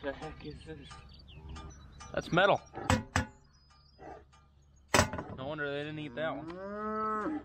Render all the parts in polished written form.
The heck is this? That's metal. No wonder they didn't eat that one.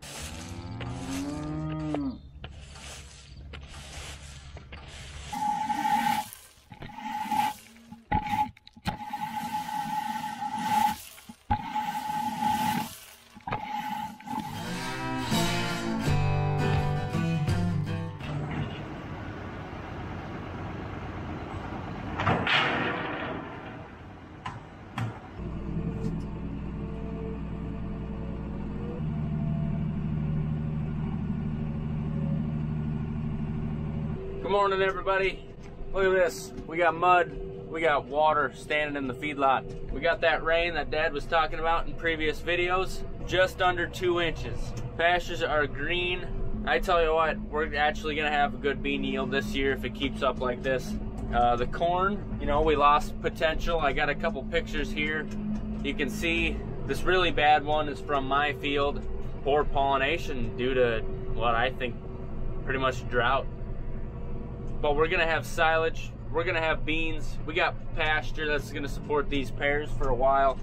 Good morning, everybody. Look at this. We got mud, we got water standing in the feedlot. We got that rain that Dad was talking about in previous videos, just under 2 inches. Pastures are green. I tell you what, we're actually gonna have a good bean yield this year if it keeps up like this. The corn, you know, we lost potential. I got a couple pictures here. You can see this really bad one is from my field. Poor pollination due to what I think pretty much drought. But we're gonna have silage, we're gonna have beans, we got pasture that's gonna support these pears for a while.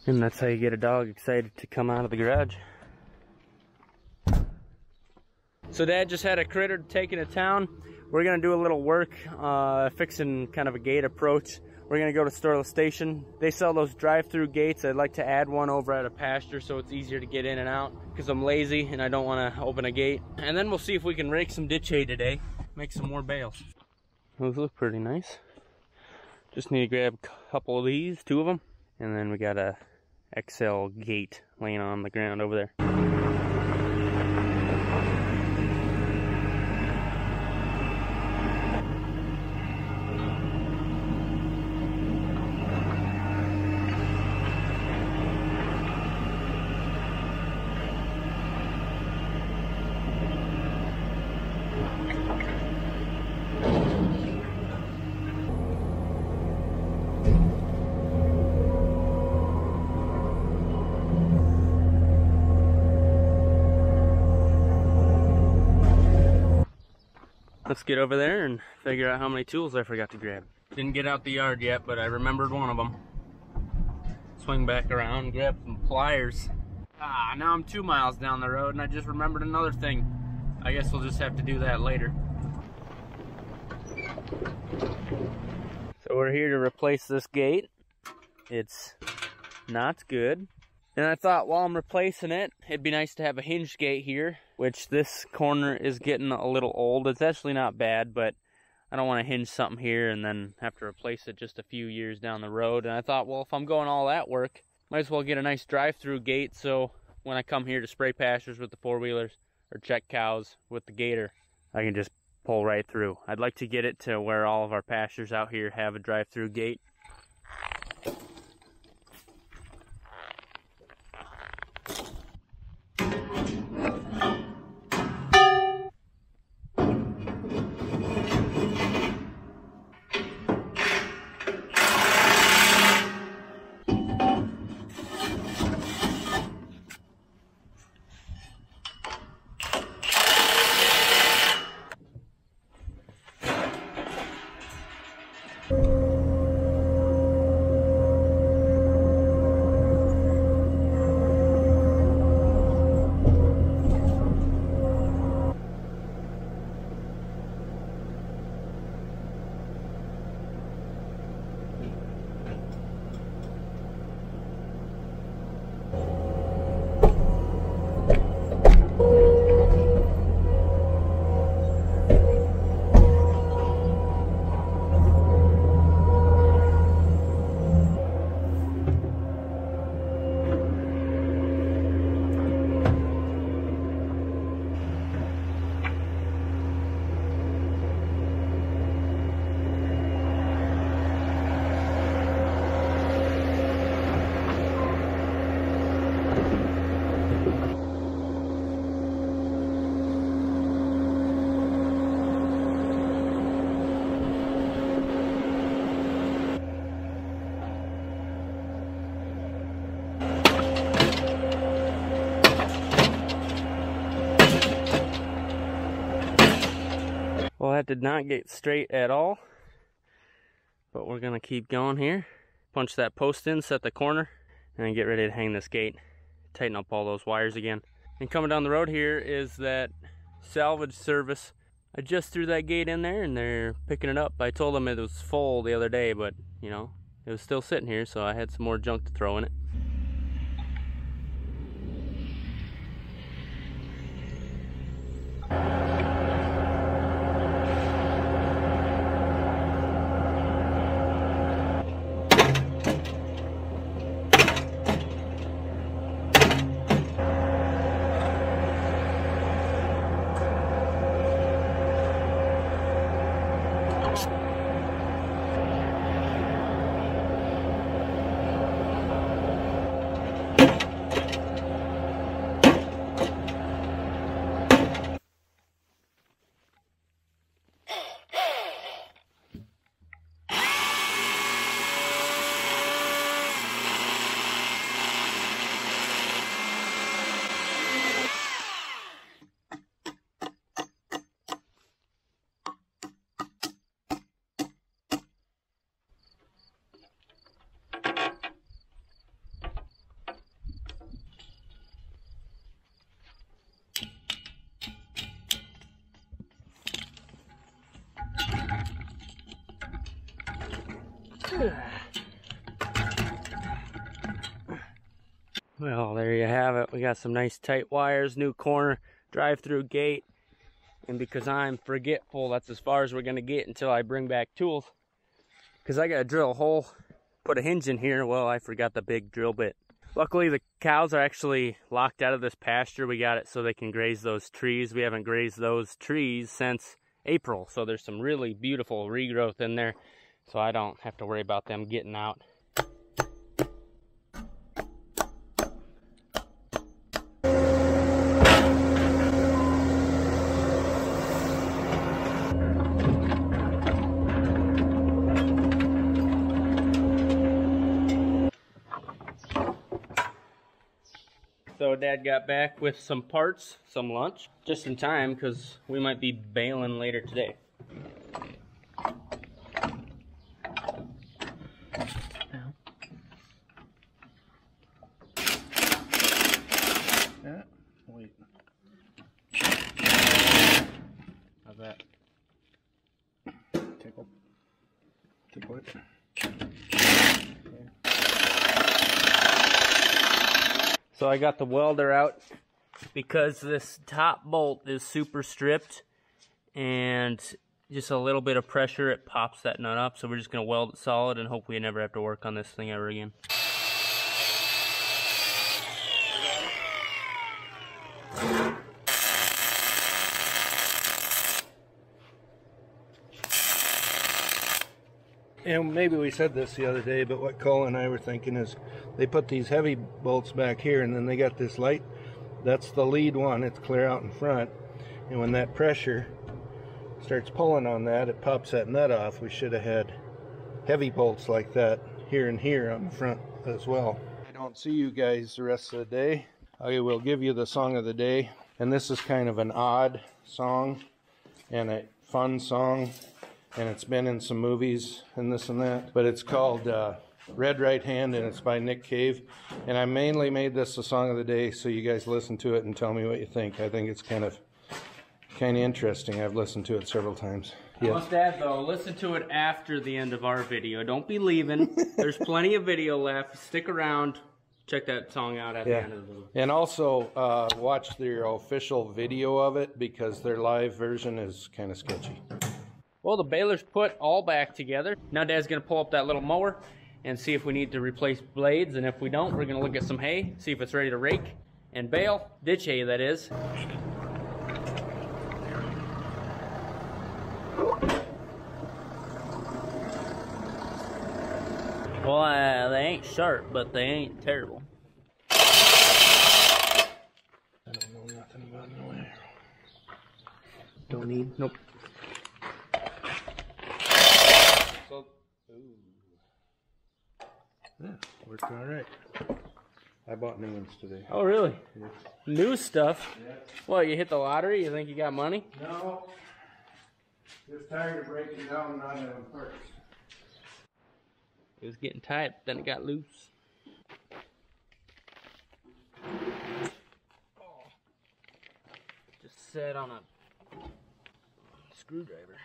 And that's how you get a dog excited to come out of the garage. So Dad just had a critter taken to town. We're gonna do a little work, fixing kind of a gate approach. We're gonna go to Sterling Station. They sell those drive-through gates. I'd like to add one over at a pasture so it's easier to get in and out because I'm lazy and I don't wanna open a gate. And then we'll see if we can rake some ditch hay today, make some more bales. Those look pretty nice. Just need to grab a couple of these, 2 of them. And then we got a XL gate laying on the ground over there. Let's get over there and figure out how many tools I forgot to grab. Didn't get out the yard yet, but I remembered one of them. Swing back around, grab some pliers. Now I'm 2 miles down the road and I just remembered another thing. I guess we'll just have to do that later. So we're here to replace this gate. It's not good. And I thought while I'm replacing it, it'd be nice to have a hinge gate here, which this corner is getting a little old. It's actually not bad, but I don't want to hinge something here and then have to replace it just a few years down the road. And I thought, well, if I'm going all that work, might as well get a nice drive-through gate so when I come here to spray pastures with the 4-wheelers or check cows with the gator, I can just pull right through. I'd like to get it to where all of our pastures out here have a drive-through gate. Well, that did not get straight at all, but we're gonna keep going here. Punch that post in, set the corner, and then get ready to hang this gate. Tighten up all those wires again. And coming down the road here is that salvage service. I just threw that gate in there and they're picking it up. I told them it was full the other day, but you know, it was still sitting here, so I had some more junk to throw in it. Well, there you have it. We got some nice tight wires, new corner, drive-through gate, and because I'm forgetful, that's as far as we're gonna get until I bring back tools. Because I gotta drill a hole, put a hinge in here. Well, I forgot the big drill bit. Luckily, the cows are actually locked out of this pasture. We got it so they can graze those trees. We haven't grazed those trees since April, so there's some really beautiful regrowth in there, so I don't have to worry about them getting out. So Dad got back with some parts, some lunch, just in time because we might be baling later today. Yeah, wait. How's that? Tickle. Tickle it. So I got the welder out because this top bolt is super stripped and just a little bit of pressure, it pops that nut up. So we're just gonna weld it solid and hope we never have to work on this thing ever again. And maybe we said this the other day, but what Cole and I were thinking is they put these heavy bolts back here and then they got this light. That's the lead one. It's clear out in front. And when that pressure starts pulling on that, it pops that nut off. We should have had heavy bolts like that here and here on the front as well. I don't see you guys the rest of the day. I will give you the song of the day. And this is kind of an odd song and a fun song. And it's been in some movies and this and that, but it's called Red Right Hand, and it's by Nick Cave. And I mainly made this the song of the day so you guys listen to it and tell me what you think. I think it's kind of interesting. I've listened to it several times. I must add though, listen to it after the end of our video. Don't be leaving. There's plenty of video left. Stick around. Check that song out at the end of the video. And also watch their official video of it because their live version is kind of sketchy. Well, the baler's put all back together. Now Dad's gonna pull up that little mower and see if we need to replace blades, and if we don't, we're gonna look at some hay, see if it's ready to rake and bale, ditch hay that is. Well, they ain't sharp, but they ain't terrible. I don't know nothing about no air. Don't need, nope. Yeah, worked all right. I bought new ones today. Oh, really? Yeah. New stuff? Yeah. What, you hit the lottery? You think you got money? No. Just tired of breaking down and not having parts. It was getting tight, then it got loose. Oh. Just set on a screwdriver.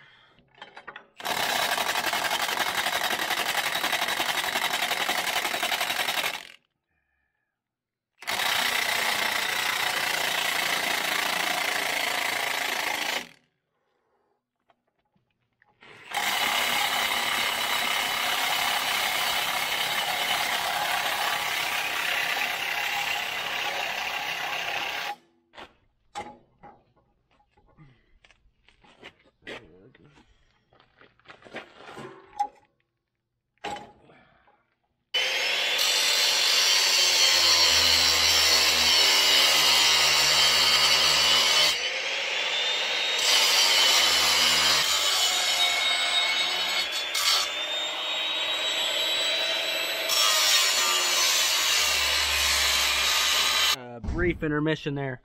Brief intermission there.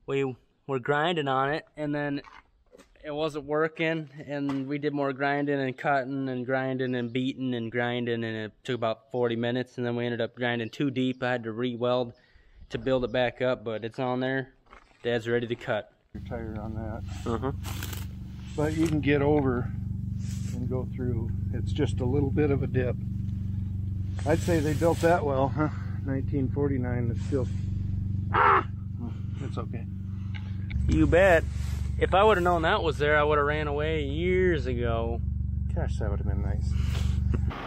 We were grinding on it, and then it wasn't working, and we did more grinding and cutting and grinding and beating and grinding, and it took about 40 minutes, and then we ended up grinding too deep. I had to re-weld to build it back up, but it's on there. Dad's ready to cut. Your tire on that. But you can get over and go through. It's just a little bit of a dip. I'd say they built that well, huh? 1949. It's still. It's okay. You bet. If I would have known that was there, I would have ran away years ago. Gosh, that would have been nice.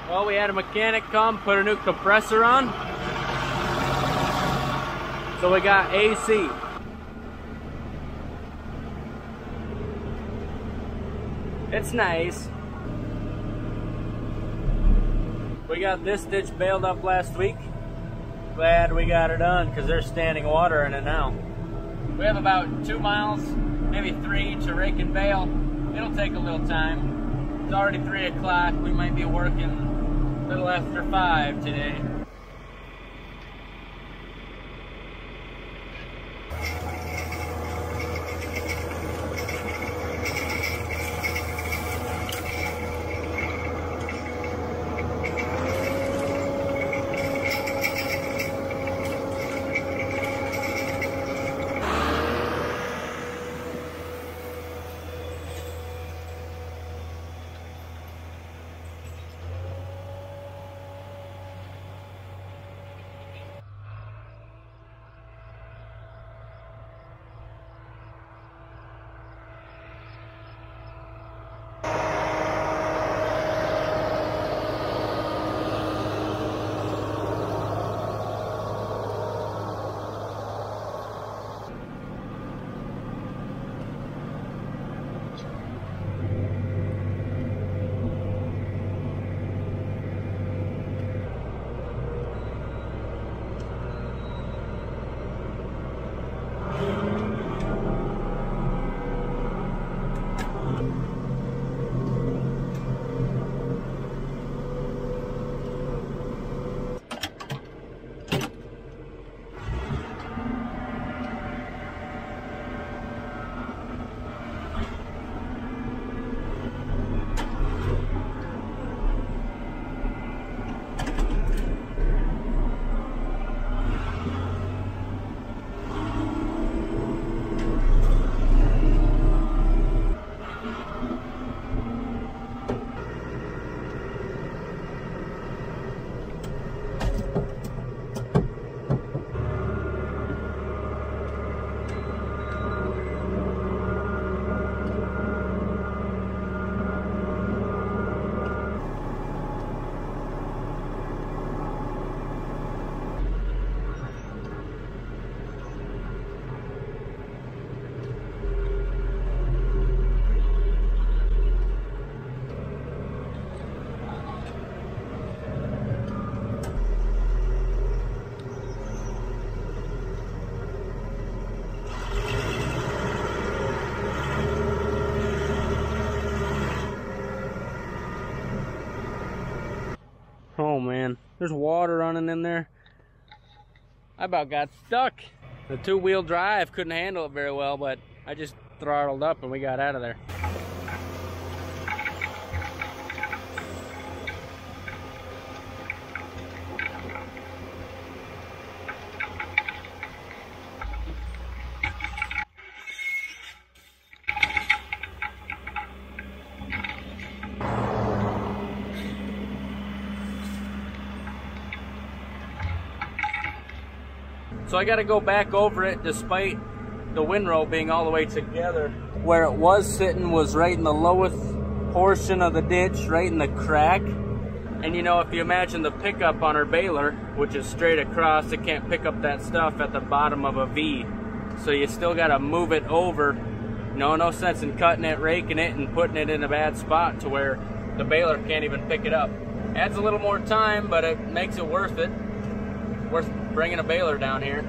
Well, we had a mechanic come, put a new compressor on. So we got AC. It's nice. We got this ditch baled up last week. Glad we got it done, because there's standing water in it now. We have about 2 miles, maybe 3 to rake and bale. It'll take a little time. It's already 3 o'clock. We might be working a little after 5 today. Oh man, there's water running in there. I about got stuck. The 2-wheel drive couldn't handle it very well, but I just throttled up and we got out of there. So I got to go back over it despite the windrow being all the way together. Where it was sitting was right in the lowest portion of the ditch, right in the crack. And you know, if you imagine the pickup on our baler, which is straight across, it can't pick up that stuff at the bottom of a V. So you still got to move it over. No sense in cutting it, raking it, and putting it in a bad spot to where the baler can't even pick it up. Adds a little more time, but it makes it worth it. Worth bringing a baler down here.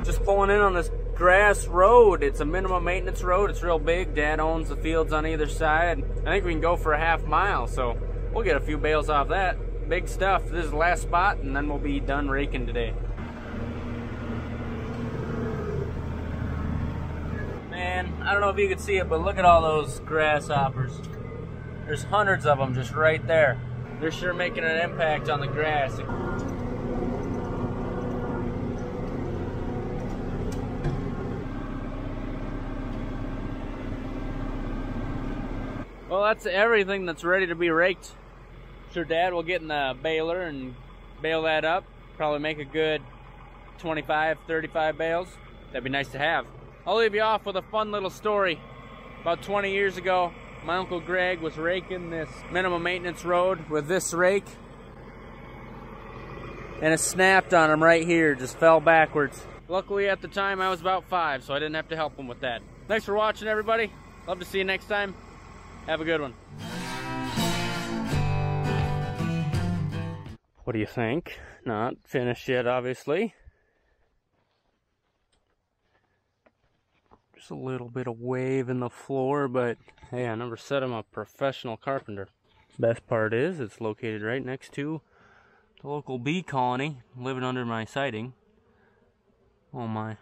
Just pulling in on this grass road. It's a minimum maintenance road. It's real big. Dad owns the fields on either side. I think we can go for a half mile, so we'll get a few bales off that. Big stuff. This is the last spot, and then we'll be done raking today. Man, I don't know if you can see it, but look at all those grasshoppers. There's hundreds of them just right there. They're sure making an impact on the grass. Well, that's everything that's ready to be raked. Sure, Dad will get in the baler and bale that up. Probably make a good 25, 35 bales. That'd be nice to have. I'll leave you off with a fun little story. About 20 years ago, my Uncle Greg was raking this minimum maintenance road with this rake. And it snapped on him right here, just fell backwards. Luckily at the time I was about 5, so I didn't have to help him with that. Thanks for watching, everybody. Love to see you next time. Have a good one. What do you think? Not finished yet, obviously. Just a little bit of wave in the floor, but hey, I never said I'm a professional carpenter. Best part is it's located right next to the local bee colony living under my siding. Oh my.